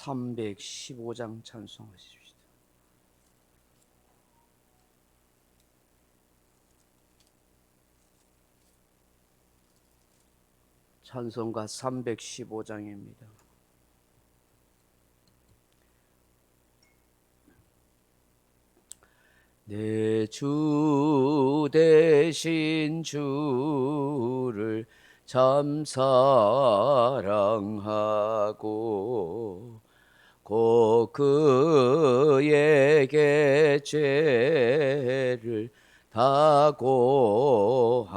315장 찬송하십시다. 찬송가 315장입니다. 내 주 대신 주를 참 사랑하고 곧 그에게 죄를 다 고합니다.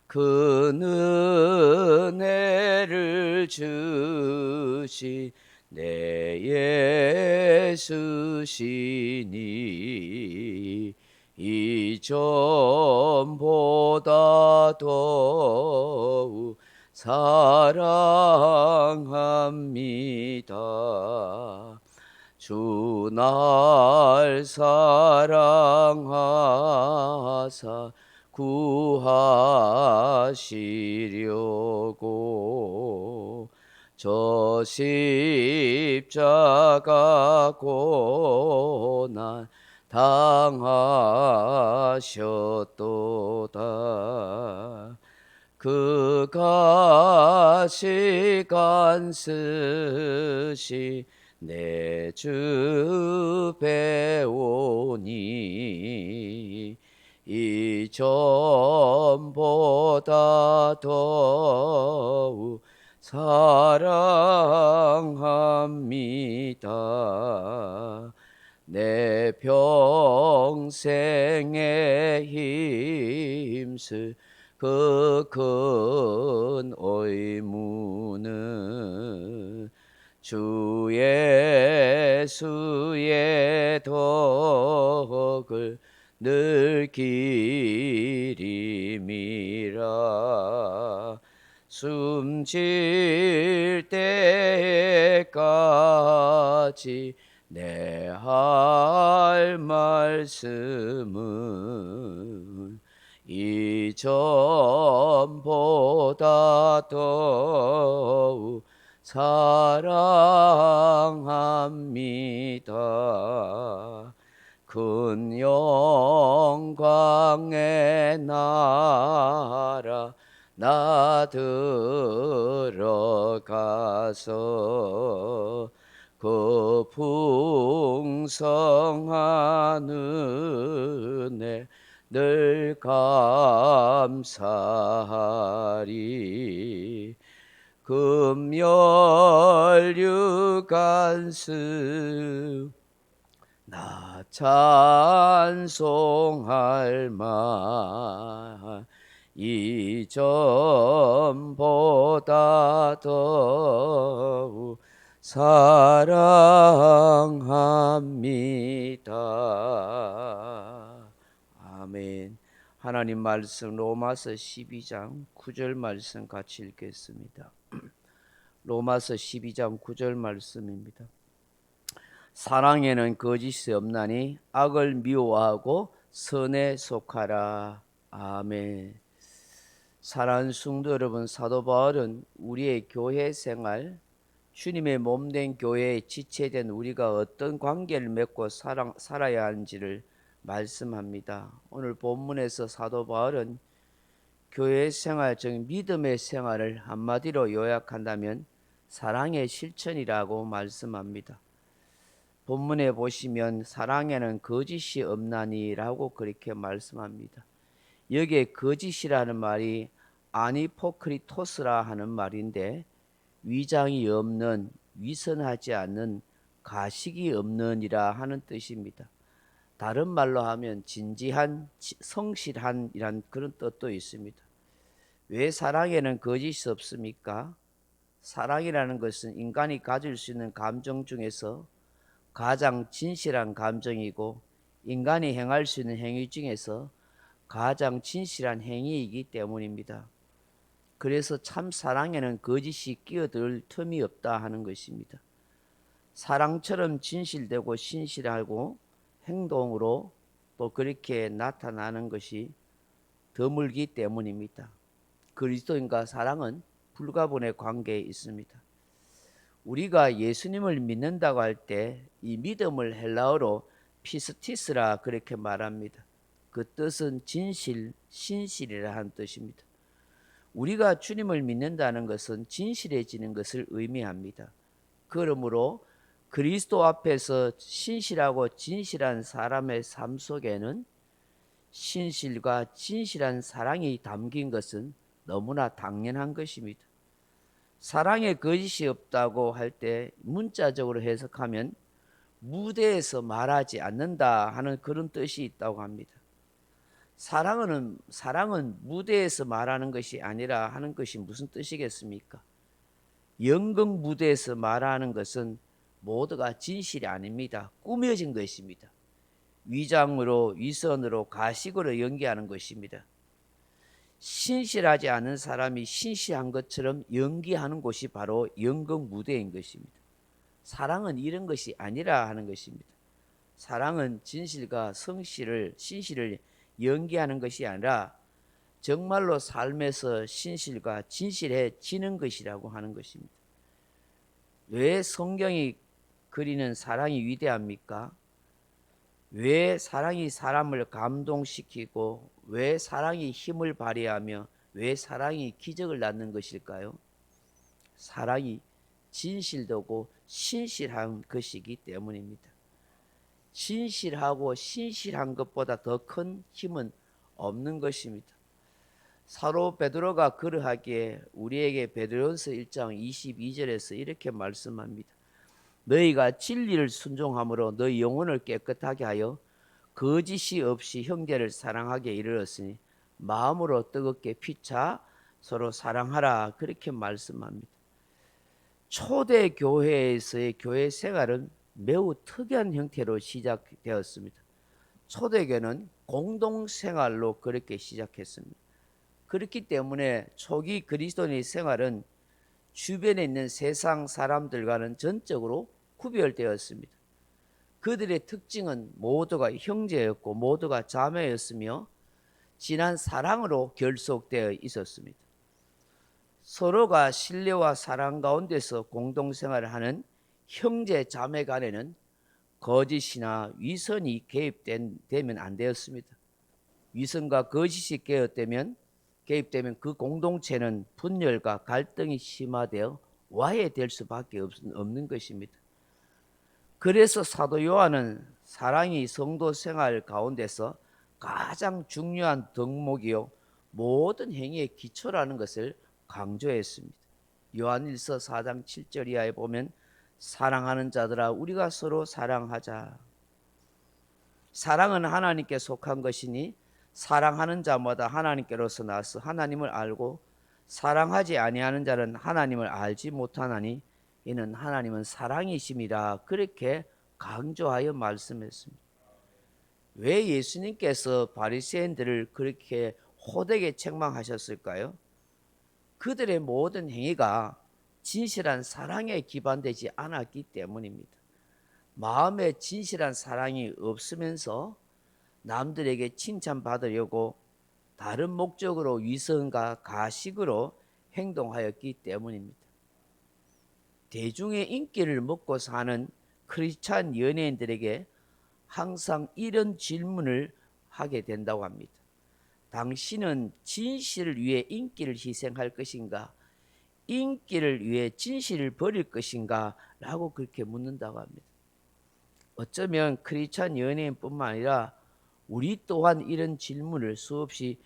그 은혜를 주시 내 예수시니 이전보다 더욱 사랑합니다. 주 날 사랑하사 구하시려고 저 십자가 고난 당하셨도다. 그가 시간 쓰시 내 주 배우니 이전보다 더욱 사랑합니다. 내 평생에 힘쓸 그 큰 의무는 주 예수의 덕을 늘 기림이라. 숨질 때까지 내 할 말씀은 이전보다 더욱 사랑합니다. 큰 영광의 나라 나 들어가서 그 풍성한 은혜 늘 감사하리. 금열류간승 나 찬송할 만 이전보다 더욱 사랑합니다. 아멘. 하나님 말씀 로마서 12장 9절 말씀 같이 읽겠습니다. 로마서 12장 9절 말씀입니다. 사랑에는 거짓이 없나니 악을 미워하고 선에 속하라. 아멘. 사랑하는 성도 여러분, 사도 바울은 우리의 교회 생활, 주님의 몸된 교회에 지체된 우리가 어떤 관계를 맺고 살아야 하는지를 말씀합니다. 오늘 본문에서 사도 바울은 교회 생활, 즉 믿음의 생활을 한마디로 요약한다면 사랑의 실천이라고 말씀합니다. 본문에 보시면 사랑에는 거짓이 없나니라고 그렇게 말씀합니다. 여기에 거짓이라는 말이 아니포크리토스라 하는 말인데 위장이 없는, 위선하지 않는, 가식이 없는이라 하는 뜻입니다. 다른 말로 하면 진지한, 성실한이란 그런 뜻도 있습니다. 왜 사랑에는 거짓이 없습니까? 사랑이라는 것은 인간이 가질 수 있는 감정 중에서 가장 진실한 감정이고 인간이 행할 수 있는 행위 중에서 가장 진실한 행위이기 때문입니다. 그래서 참 사랑에는 거짓이 끼어들 틈이 없다 하는 것입니다. 사랑처럼 진실되고 신실하고 행동으로 또 그렇게 나타나는 것이 드물기 때문입니다. 그리스도인과 사랑은 불가분의 관계에 있습니다. 우리가 예수님을 믿는다고 할 때 이 믿음을 헬라어로 피스티스라 그렇게 말합니다. 그 뜻은 진실, 신실이라 하는 뜻입니다. 우리가 주님을 믿는다는 것은 진실해지는 것을 의미합니다. 그러므로 그리스도 앞에서 신실하고 진실한 사람의 삶 속에는 신실과 진실한 사랑이 담긴 것은 너무나 당연한 것입니다. 사랑에 거짓이 없다고 할 때 문자적으로 해석하면 무대에서 말하지 않는다 하는 그런 뜻이 있다고 합니다. 사랑은 무대에서 말하는 것이 아니라 하는 것이 무슨 뜻이겠습니까? 연극 무대에서 말하는 것은 모두가 진실이 아닙니다. 꾸며진 것입니다. 위장으로, 위선으로, 가식으로 연기하는 것입니다. 신실하지 않은 사람이 신실한 것처럼 연기하는 곳이 바로 연극 무대인 것입니다. 사랑은 이런 것이 아니라 하는 것입니다. 사랑은 진실과 신실을 연기하는 것이 아니라 정말로 삶에서 신실과 진실해지는 것이라고 하는 것입니다. 왜 성경이 그리는 사랑이 위대합니까? 왜 사랑이 사람을 감동시키고 왜 사랑이 힘을 발휘하며 왜 사랑이 기적을 낳는 것일까요? 사랑이 진실되고 신실한 것이기 때문입니다. 진실하고 신실한 것보다 더 큰 힘은 없는 것입니다. 사도 베드로가 그러하기에 우리에게 베드로전서 1장 22절에서 이렇게 말씀합니다. 너희가 진리를 순종함으로 너희 영혼을 깨끗하게 하여 거짓이 없이 형제를 사랑하게 이르렀으니 마음으로 뜨겁게 피차 서로 사랑하라 그렇게 말씀합니다. 초대 교회에서의 교회 생활은 매우 특이한 형태로 시작되었습니다. 초대교회는 공동생활로 그렇게 시작했습니다. 그렇기 때문에 초기 그리스도인의 생활은 주변에 있는 세상 사람들과는 전적으로 구별되었습니다. 그들의 특징은 모두가 형제였고 모두가 자매였으며 진한 사랑으로 결속되어 있었습니다. 서로가 신뢰와 사랑 가운데서 공동생활을 하는 형제 자매 간에는 거짓이나 위선이 개입되면 안 되었습니다. 위선과 거짓이 개입되면 그 공동체는 분열과 갈등이 심화되어 와해될 수밖에 없는 것입니다. 그래서 사도 요한은 사랑이 성도 생활 가운데서 가장 중요한 덕목이요 모든 행위의 기초라는 것을 강조했습니다. 요한일서 4장 7절 이하에 보면 사랑하는 자들아 우리가 서로 사랑하자. 사랑은 하나님께 속한 것이니 사랑하는 자마다 하나님께로서 나서 하나님을 알고 사랑하지 아니하는 자는 하나님을 알지 못하나니 이는 하나님은 사랑이심이라 그렇게 강조하여 말씀했습니다. 왜 예수님께서 바리새인들을 그렇게 호되게 책망하셨을까요? 그들의 모든 행위가 진실한 사랑에 기반되지 않았기 때문입니다. 마음에 진실한 사랑이 없으면서 남들에게 칭찬받으려고 다른 목적으로 위선과 가식으로 행동하였기 때문입니다. 대중의 인기를 먹고 사는 크리스찬 연예인들에게 항상 이런 질문을 하게 된다고 합니다. 당신은 진실을 위해 인기를 희생할 것인가? 인기를 위해 진실을 버릴 것인가? 라고 그렇게 묻는다고 합니다. 어쩌면 크리스찬 연예인뿐만 아니라 우리 또한 이런 질문을 수없이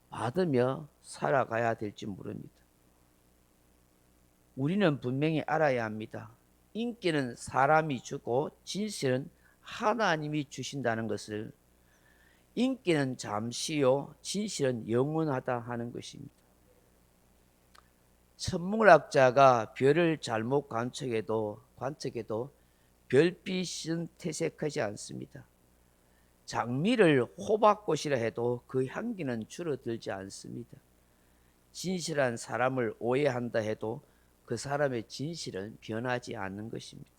받으며 살아가야 될지 모릅니다. 우리는 분명히 알아야 합니다. 인기는 사람이 주고 진실은 하나님이 주신다는 것을. 인기는 잠시요 진실은 영원하다 하는 것입니다. 천문학자가 별을 잘못 관측해도 별빛은 퇴색하지 않습니다. 장미를 호박꽃이라 해도 그 향기는 줄어들지 않습니다. 진실한 사람을 오해한다 해도 그 사람의 진실은 변하지 않는 것입니다.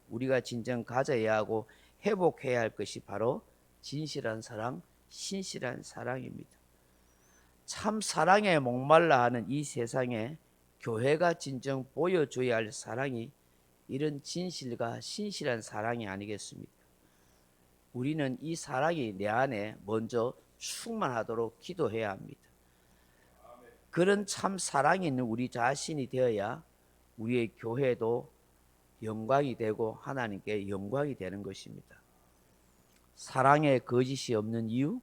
우리가 진정 가져야 하고 회복해야 할 것이 바로 진실한 사랑, 신실한 사랑입니다. 참 사랑에 목말라 하는 이 세상에 교회가 진정 보여줘야 할 사랑이 이런 진실과 신실한 사랑이 아니겠습니까? 우리는 이 사랑이 내 안에 먼저 충만하도록 기도해야 합니다. 그런 참 사랑이 있는 우리 자신이 되어야 우리의 교회도 영광이 되고 하나님께 영광이 되는 것입니다. 사랑에 거짓이 없는 이유,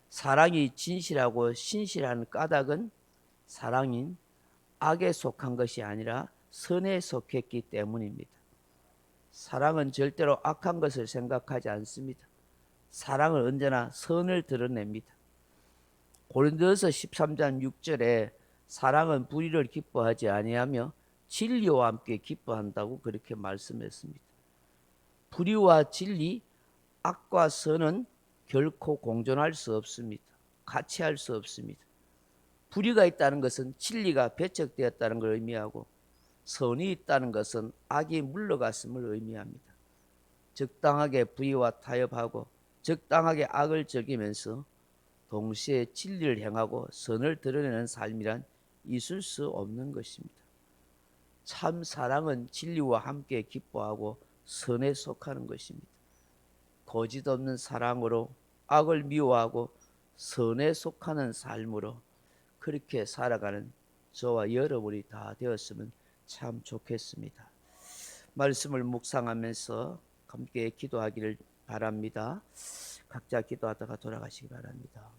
사랑이 진실하고 신실한 까닭은 사랑인 악에 속한 것이 아니라 선에 속했기 때문입니다. 사랑은 절대로 악한 것을 생각하지 않습니다. 사랑은 언제나 선을 드러냅니다. 고린도서 13장 6절에 사랑은 불의를 기뻐하지 아니하며 진리와 함께 기뻐한다고 그렇게 말씀했습니다. 불의와 진리, 악과 선은 결코 공존할 수 없습니다. 같이 할 수 없습니다. 불의가 있다는 것은 진리가 배척되었다는 걸 의미하고 선이 있다는 것은 악이 물러갔음을 의미합니다. 적당하게 불의와 타협하고 적당하게 악을 즐기면서 동시에 진리를 행하고 선을 드러내는 삶이란 있을 수 없는 것입니다. 참 사랑은 진리와 함께 기뻐하고 선에 속하는 것입니다. 거짓 없는 사랑으로 악을 미워하고 선에 속하는 삶으로 그렇게 살아가는 저와 여러분이 다 되었으면 참 좋겠습니다. 말씀을 묵상하면서 함께 기도하기를 바랍니다. 각자 기도하다가 돌아가시기 바랍니다.